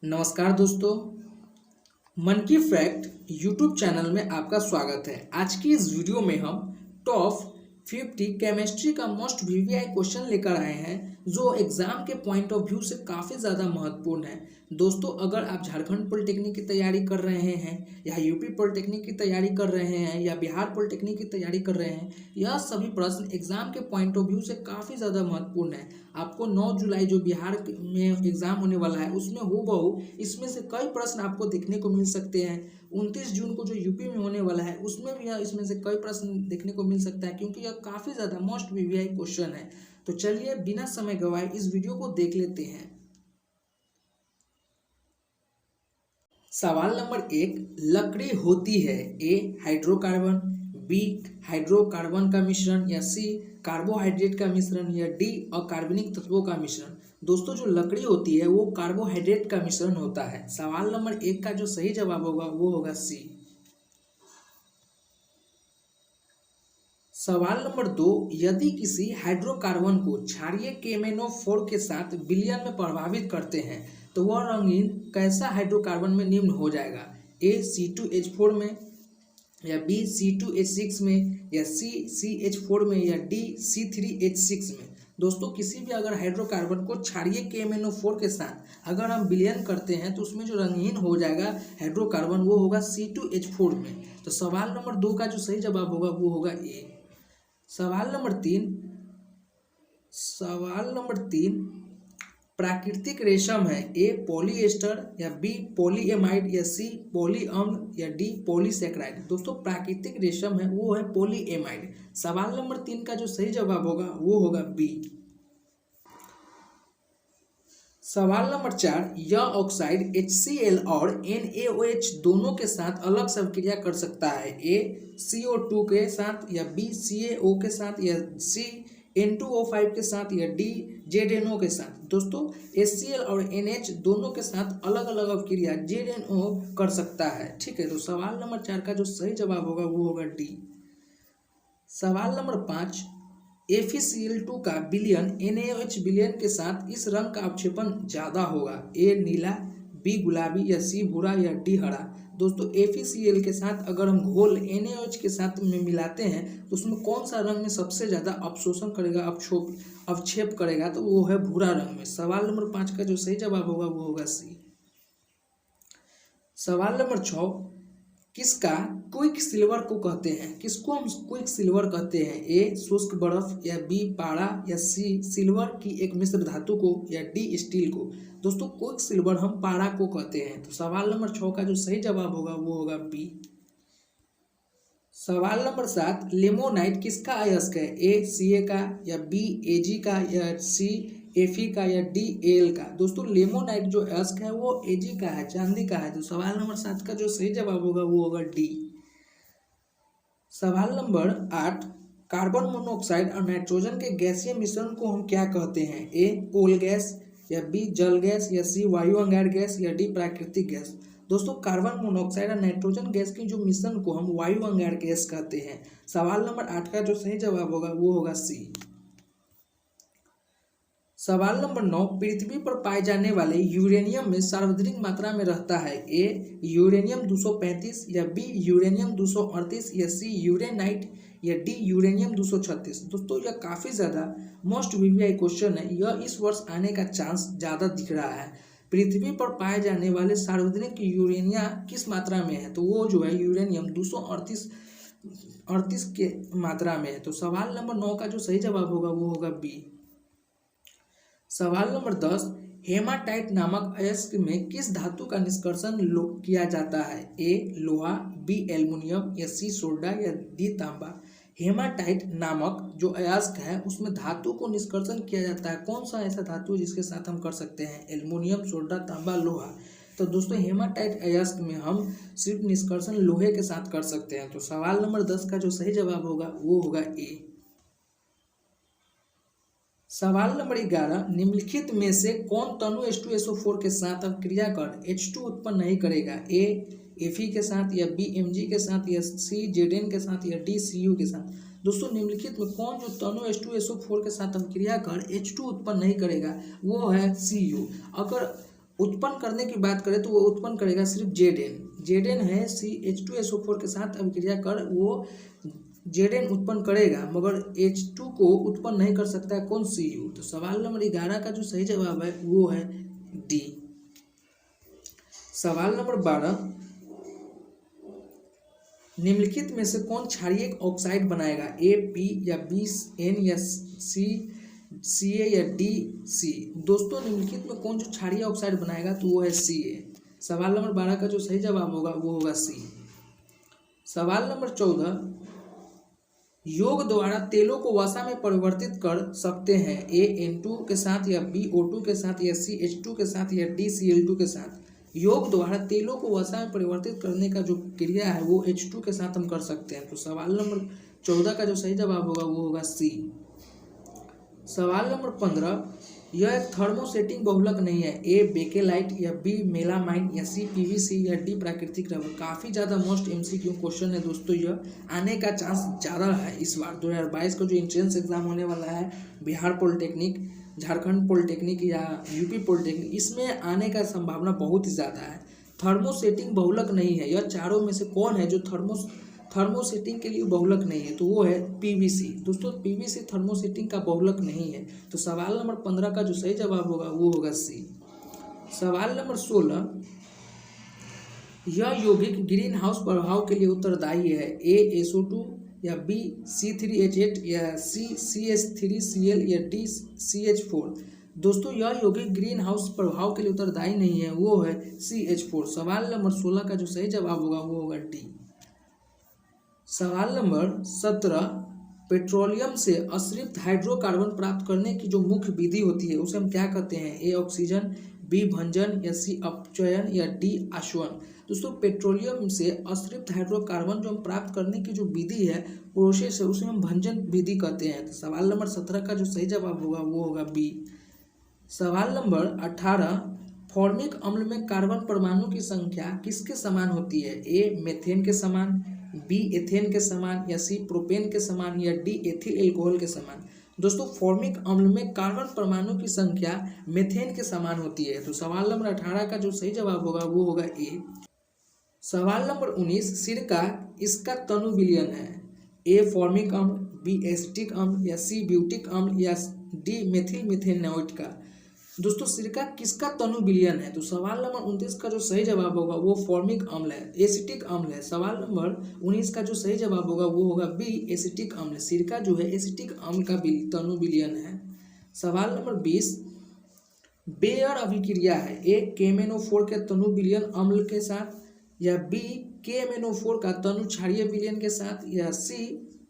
नमस्कार दोस्तों, मन की फैक्ट यूट्यूब चैनल में आपका स्वागत है। आज की इस वीडियो में हम टॉप 50 केमिस्ट्री का मोस्ट वीवीआई क्वेश्चन लेकर आए हैं जो एग्जाम के पॉइंट ऑफ व्यू से काफ़ी ज़्यादा महत्वपूर्ण है। दोस्तों, अगर आप झारखंड पॉलिटेक्निक की तैयारी कर रहे हैं या यूपी पॉलिटेक्निक की तैयारी कर रहे हैं या बिहार पॉलिटेक्निक की तैयारी कर रहे हैं, यह सभी प्रश्न एग्जाम के पॉइंट ऑफ व्यू से काफ़ी ज़्यादा महत्वपूर्ण है। आपको 9 जुलाई जो बिहार में एग्जाम होने वाला है उसमें हूबहू इसमें से कई प्रश्न आपको देखने को मिल सकते हैं। 29 जून को जो यूपी में होने वाला है उसमें भी इसमें से कई प्रश्न देखने को मिल सकता है, क्योंकि यह काफ़ी ज़्यादा मोस्ट वीवीआई क्वेश्चन है। तो चलिए बिना समय गवाए इस वीडियो को देख लेते हैं। सवाल नंबर 1, लकड़ी होती है ए हाइड्रोकार्बन, बी हाइड्रोकार्बन का मिश्रण, या सी कार्बोहाइड्रेट का मिश्रण, या डी अकार्बनिक तत्वों का मिश्रण। दोस्तों, जो लकड़ी होती है वो कार्बोहाइड्रेट का मिश्रण होता है। सवाल नंबर 1 का जो सही जवाब होगा वो होगा सी। सवाल नंबर 2, यदि किसी हाइड्रोकार्बन को क्षारीय KMnO4 के साथ विलयन में प्रभावित करते हैं तो वह रंगीन कैसा हाइड्रोकार्बन में निम्न हो जाएगा? ए C2H4 में, या बी C2H6 में, या सी CH4 में, या डी C3H6 में। दोस्तों, किसी भी अगर हाइड्रोकार्बन को क्षारीय KMnO4 के साथ अगर हम विलयन करते हैं तो उसमें जो रंगीन हो जाएगा हाइड्रोकार्बन वो होगा C2H4 में। तो सवाल नंबर 2 का जो सही जवाब होगा वो होगा ए। सवाल नंबर तीन, प्राकृतिक रेशम है ए पॉलीएस्टर, या बी पॉलीएमाइड, या सी पॉलीअम्ल, या डी पॉलीसैकेराइड। दोस्तों, प्राकृतिक रेशम है वो है पॉलीएमाइड। सवाल नंबर 3 का जो सही जवाब होगा वो होगा बी। सवाल नंबर 4, यह ऑक्साइड HCl और NaOH दोनों के साथ अलग से अभिक्रिया कर सकता है ए CO2 के साथ, या बी CaO के साथ, या सी N2O5 के साथ, या डी ZNO के साथ। दोस्तों, HCl और NH दोनों के साथ अलग अलग अभिक्रिया ZNO कर सकता है। ठीक है, तो सवाल नंबर 4 का जो सही जवाब होगा वो होगा डी। सवाल नंबर 5, FeCl2 का विलयन NaOH विलयन के साथ इस रंग का अवक्षेपण ज्यादा होगा ए नीला, बी गुलाबी, या सी भूरा, या डी हरा। दोस्तों, FeCl के साथ अगर हम घोल NaOH के साथ में मिलाते हैं तो उसमें कौन सा रंग में सबसे ज्यादा अवशोषण करेगा, अवक्षेप करेगा? तो वो है भूरा रंग में। सवाल नंबर 5 का जो सही जवाब होगा वो होगा सी। सवाल नंबर 6, किसका क्विक सिल्वर को कहते हैं? किसको हम क्विक सिल्वर कहते हैं? ए शुष्क बर्फ, या बी पारा, या सी सिल्वर की एक मिश्र धातु को, या डी स्टील को। दोस्तों, क्विक सिल्वर हम पारा को कहते हैं। तो सवाल नंबर 6 का जो सही जवाब होगा वो होगा बी। सवाल नंबर 7, लेमोनाइट किसका अयस्क है? ए Ca का, या बी Ag का, या सी Fe का, या डी Al का। दोस्तों, लेमोनाइट जो अयस्क है वो Ag का है, चांदी का है। तो सवाल नंबर 7 का जो सही जवाब होगा वो होगा डी। सवाल नंबर 8, कार्बन मोनोऑक्साइड और नाइट्रोजन के गैसीय मिश्रण को हम क्या कहते हैं? ए कोल गैस, या बी जल गैस, या सी वायु अंगार गैस, या डी प्राकृतिक गैस। दोस्तों, कार्बन मोनोऑक्साइड और नाइट्रोजन गैस की जो मिश्रण को हम वायु अंगार गैस कहते हैं। सवाल नंबर 8 का जो सही जवाब होगा वो होगा सी। सवाल नंबर 9, पृथ्वी पर पाए जाने वाले यूरेनियम में सार्वत्रिक मात्रा में रहता है ए यूरेनियम 235, या बी यूरेनियम 238, या सी यूरेनाइट, या डी यूरेनियम 236। दोस्तों, यह काफ़ी ज़्यादा मोस्ट वीवीआई क्वेश्चन है। यह इस वर्ष आने का चांस ज़्यादा दिख रहा है। पृथ्वी पर पाए जाने वाले सार्वजनिक यूरेनियम किस मात्रा में है? तो वो जो है यूरेनियम 238 के मात्रा में है। तो सवाल नंबर 9 का जो सही जवाब होगा वो होगा बी। सवाल नंबर 10, हेमाटाइट नामक अयस्क में किस धातु का निष्कर्षण किया जाता है? ए लोहा, बी एल्युमिनियम, या सी सोडा, या डी तांबा। हेमाटाइट नामक जो अयस्क है उसमें धातु को निष्कर्षण किया जाता है। कौन सा ऐसा धातु जिसके साथ हम कर सकते हैं? एल्युमिनियम, सोडा, तांबा, लोहा। तो दोस्तों, हेमाटाइट अयस्क में हम सिर्फ निष्कर्षण लोहे के साथ कर सकते हैं। तो सवाल नंबर 10 का जो सही जवाब होगा वो होगा ए। सवाल नंबर 11, निम्नलिखित में से कौन तनु H2SO4 के साथ अभिक्रिया कर H2 उत्पन्न नहीं करेगा? ए Fe के साथ, या बी Mg के साथ, या सी Zn के साथ, या डी Cu के साथ। दोस्तों, निम्नलिखित में कौन जो तनु H2SO4 के साथ अभिक्रिया कर H2 उत्पन्न नहीं करेगा वो है Cu। अगर उत्पन्न करने की बात करें तो वो उत्पन्न करेगा सिर्फ जेड एन है CH2SO4 के साथ अभिक्रिया कर वो जेड उत्पन्न करेगा, मगर H2 को उत्पन्न नहीं कर सकता है कौन, Cu। तो सवाल नंबर 11 का जो सही जवाब है वो है डी। सवाल नंबर 12, निम्नलिखित में से कौन क्षारीय ऑक्साइड बनाएगा, A P या B N या C Ca या D C। दोस्तों निम्नलिखित में कौन जो क्षारीय ऑक्साइड बनाएगा तो वो है Ca। सवाल नंबर 12 का जो सही जवाब होगा वो होगा C। सवाल नंबर 14, योग द्वारा तेलों को वसा में परिवर्तित कर सकते हैं, A N2 के साथ या B O2 के साथ या C H2 के साथ या D Cl2 के साथ। योग द्वारा तेलों को वसा में परिवर्तित करने का जो क्रिया है वो H2 के साथ हम कर सकते हैं। तो सवाल नंबर 14 का जो सही जवाब होगा वो होगा C। सवाल नंबर 15, यह एक थर्मोसेटिंग बहुलक नहीं है, A बेकेलाइट या B मेलामाइन या C PVC या D प्राकृतिक रबर। काफ़ी ज़्यादा मोस्ट MCQ क्वेश्चन है दोस्तों, यह आने का चांस ज़्यादा है इस बार 2022 का जो एंट्रेंस एग्जाम होने वाला है बिहार पॉलिटेक्निक, झारखंड पॉलिटेक्निक या यूपी पॉलिटेक्निक, इसमें आने का संभावना बहुत ही ज़्यादा है। थर्मोसेटिंग बहुलक नहीं है, यह चारों में से कौन है जो थर्मोसेटिंग के लिए बहुलक नहीं है, तो वो है PVC। दोस्तों PVC थर्मोसेटिंग का बहुलक नहीं है। तो सवाल नंबर 15 का जो सही जवाब होगा वो होगा C। सवाल नंबर 16, यह यौगिक ग्रीन हाउस प्रभाव के लिए उत्तरदायी है, A SO2 या B C3H8 या C CH3Cl या D CH4। दोस्तों यह यौगिक ग्रीन हाउस प्रभाव के लिए उत्तरदायी नहीं है, वो है CH4। सवाल नंबर 16 का जो सही जवाब होगा वो होगा D। सवाल नंबर 17, पेट्रोलियम से अश्रित हाइड्रोकार्बन प्राप्त करने की जो मुख्य विधि होती है उसे हम क्या कहते हैं, A ऑक्सीजन, B भंजन या C अपचयन या D आसवन। दोस्तों पेट्रोलियम से अश्रित हाइड्रोकार्बन जो हम प्राप्त करने की जो विधि है, प्रोसेस है, उसे हम भंजन विधि कहते हैं। तो सवाल नंबर 17 का जो सही जवाब होगा वो होगा B। सवाल नंबर 18, फॉर्मिक अम्ल में कार्बन परमाणु की संख्या किसके समान होती है, A मेथेन के समान, B एथेन के समान या C प्रोपेन के समान या D एथिल एल्कोहल के समान। दोस्तों फॉर्मिक अम्ल में कार्बन परमाणु की संख्या मेथेन के समान होती है। तो सवाल नंबर 18 का जो सही जवाब होगा वो होगा A। सवाल नंबर 19, सिरका इसका तनु विलयन है, A फॉर्मिक अम्ल, B एसिटिक अम्ल या C ब्यूटिक अम्ल या D मेथिल मिथेनॉइट का। दोस्तों सिरका किसका तनु विलयन है, तो सवाल नंबर 29 का जो सही जवाब होगा वो फॉर्मिक अम्ल है, एसिटिक अम्ल है। सवाल नंबर 19 का जो सही जवाब होगा वो होगा B एसिटिक अम्ल। सिरका जो है एसिटिक अम्ल का तनु विलयन है। सवाल नंबर 20, बेयर अभिक्रिया है, A KMnO4 के तनु विलयन अम्ल के साथ या B KMnO4 का तनु क्षारीय विलयन के साथ या C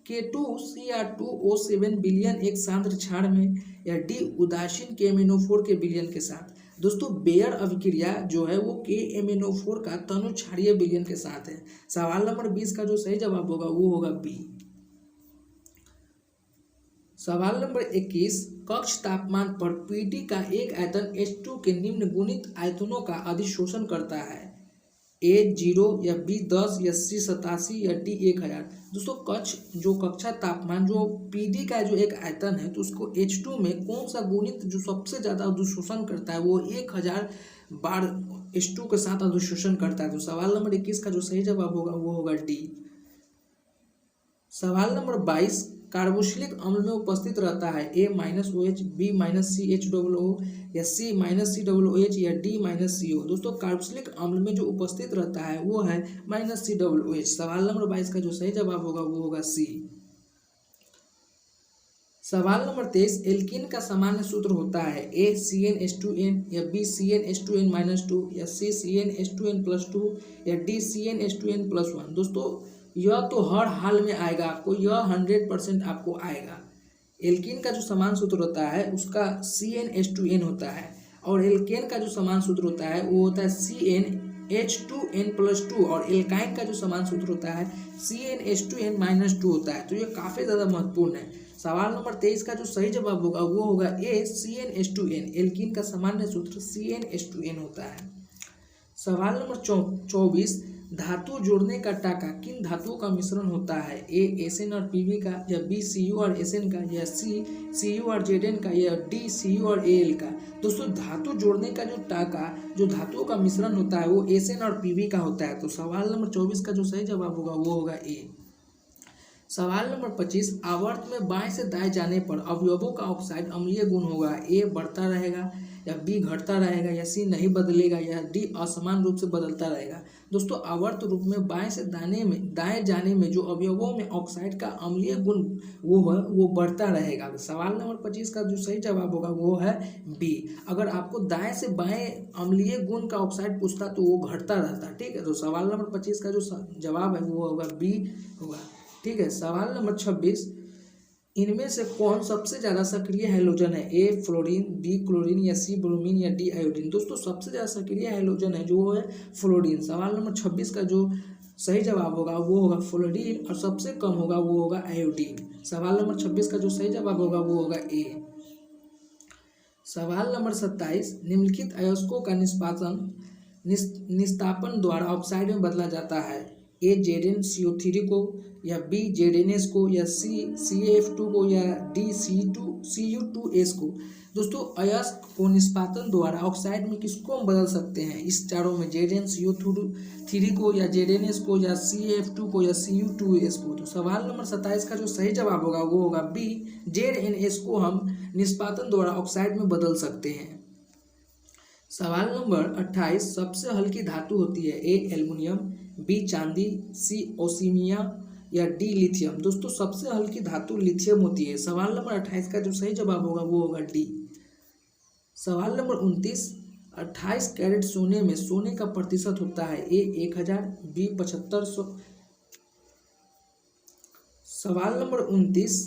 K2Cr2O7 विलयन एक सांद्र क्षार में या D उदासीन KMnO4 के विलयन के साथ। दोस्तों बेयर अभिक्रिया जो है वो KMnO4 का तनु क्षारीय विलयन के साथ है। सवाल नंबर 20 का जो सही जवाब होगा वो होगा B। सवाल नंबर 21, कक्ष तापमान पर PD का एक आयतन H2 के निम्न गुणित आयतनों का अधिशोषण करता है, A 0 या B 10 या C 87 या D 1000। दोस्तों कक्षा तापमान जो PD का जो एक आयतन है तो उसको H2 में कौन सा गुणित जो सबसे ज़्यादा अधिशोषण करता है वो 1000 बार H2 के साथ अधिशोषण करता है। तो सवाल नंबर 21 का जो सही जवाब होगा वो होगा D। सवाल नंबर 22, कार्बोक्सिलिक अम्ल में उपस्थित रहता है A OH, B CHOO या C COOH या D CO। दोस्तों कार्बोक्सिलिक अम्ल में जो उपस्थित रहता है वो है COOH। सवाल नंबर 22 का जो सही जवाब होगा वो होगा C। सवाल नंबर 23, एल्कीन का सामान्य सूत्र होता है A CnH2n या B CnH2n-2 या C CnH2n+2 या D CnH2n+1। दोस्तों यह तो हर हाल में आएगा आपको, यह 100% आपको आएगा। एल्कीन का जो समान सूत्र होता है उसका CnH2n होता है और एल्केन का जो समान सूत्र होता है वो होता है CnH2n+2 और एल्काइन का जो समान सूत्र होता है CnH2n-2 होता है। तो ये काफ़ी ज़्यादा महत्वपूर्ण है। सवाल नंबर 23 का जो सही जवाब होगा वो होगा A CnH2n। एल्कीन का सामान्य सूत्र CnH2n होता है। सवाल नंबर 24, धातु जोड़ने का टाका किन धातुओं का मिश्रण होता है? ए Sn और Pb का, या बी Cu और Sn का, या सी Cu और Zn का, या डी Cu और Al का। दोस्तों धातु जोड़ने का जो टाका जो धातुओं का मिश्रण होता है वो Sn और Pb का होता है। तो सवाल नंबर 24 का जो सही जवाब होगा वो होगा ए। सवाल नंबर 25, आवर्त में बाएं से दाएं जाने पर अवयवों का ऑक्साइड अम्लीय गुण होगा। ए बढ़ता रहेगा, या बी घटता रहेगा, या सी नहीं बदलेगा, या डी असमान रूप से बदलता रहेगा। दोस्तों आवर्त रूप में बाएं से दाएं जाने में जो अवयवों में ऑक्साइड का अम्लीय गुण वो बढ़ता रहेगा। सवाल नंबर 25 का जो सही जवाब होगा वो है बी। अगर आपको दाएं से बाएं अम्लीय गुण का ऑक्साइड पूछता तो वो घटता रहता। ठीक है, तो सवाल नंबर 25 का जो जवाब है वो होगा बी होगा। ठीक है, सवाल नंबर 26, इनमें से कौन सबसे ज़्यादा सक्रिय हैलोजन है? ए फ्लोरीन, बी क्लोरीन, या सी ब्रोमीन, या डी आयोडीन। दोस्तों सबसे ज़्यादा सक्रिय हैलोजन है जो है फ्लोरीन। सवाल नंबर 26 का जो सही जवाब होगा वो होगा फ्लोरीन, और सबसे कम होगा वो होगा आयोडीन। सवाल नंबर 26 का जो सही जवाब होगा वो होगा ए। सवाल नंबर 27, निम्नलिखित अयस्कों का निस्तापन द्वारा ऑक्साइड में बदला जाता है। ए Zn CO3 को, या बी ZnS को, या सी CaF2 को, या डी Cu2S को। दोस्तों अयस्क को निष्पादन द्वारा ऑक्साइड में किसको हम बदल सकते हैं? इस चारों में Zn CO3 को, या ZnS को, या CaF2 को, या Cu2S को। तो सवाल नंबर 27 का जो सही जवाब होगा वो होगा बी, ZnS को हम निष्पादन द्वारा ऑक्साइड में बदल सकते हैं। सवाल नंबर 28, सबसे हल्की धातु होती है? ए एल्युमिनियम, बी चांदी, सी ओसीमिया, या डी लिथियम। दोस्तों सबसे हल्की धातु लिथियम होती है। सवाल नंबर 28 का जो सही जवाब होगा वो होगा डी। सवाल नंबर 29, 28 कैरेट सोने में सोने का प्रतिशत होता है? ए 1000, बी 7500। सवाल नंबर 29,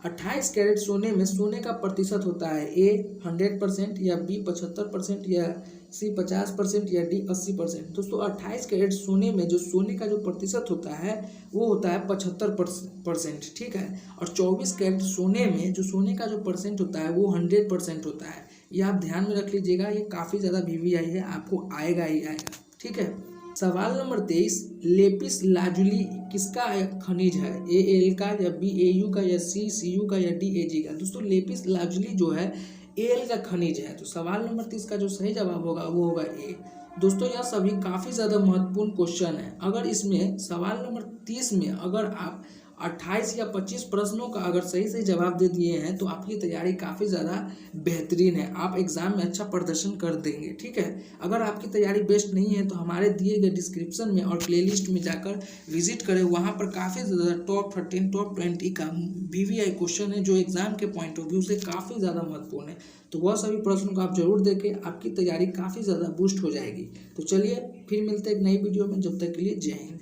28 कैरेट सोने में सोने का प्रतिशत होता है? ए 100%, या बी 75%, या सी 50%, या डी 80%। दोस्तों 28 कैरेट सोने में जो सोने का जो प्रतिशत होता है वो होता है 75%। ठीक है, और 24 कैरेट सोने में जो सोने का जो परसेंट होता है वो 100% होता है। ये आप ध्यान में रख लीजिएगा, ये काफ़ी ज़्यादा VVI है, आपको आएगा ही आएगा। ठीक है, सवाल नंबर 23, लेपिस लाजुली किसका खनिज है? Al का, या बी Au का, या सी Cu का, या डी Ag का। दोस्तों लेपिस लाजुली जो है Al का खनिज है। तो सवाल नंबर 30 का जो सही जवाब होगा वो होगा ए। दोस्तों यह सभी काफ़ी ज़्यादा महत्वपूर्ण क्वेश्चन है। अगर इसमें सवाल नंबर 30 में अगर आप 28 या 25 प्रश्नों का अगर सही जवाब दे दिए हैं तो आपकी तैयारी काफ़ी ज़्यादा बेहतरीन है, आप एग्ज़ाम में अच्छा प्रदर्शन कर देंगे। ठीक है, अगर आपकी तैयारी बेस्ट नहीं है तो हमारे दिए गए डिस्क्रिप्शन में और प्लेलिस्ट में जाकर विजिट करें, वहाँ पर काफ़ी ज़्यादा टॉप 13 टॉप 20 का VVI क्वेश्चन है जो एग्ज़ाम के पॉइंट ऑफ व्यू से काफ़ी ज़्यादा महत्वपूर्ण है। तो वह सभी प्रश्नों को आप जरूर देखें, आपकी तैयारी काफ़ी ज़्यादा बूस्ट हो जाएगी। तो चलिए फिर मिलते हैं एक नई वीडियो में, जब तक के लिए जय हिंद।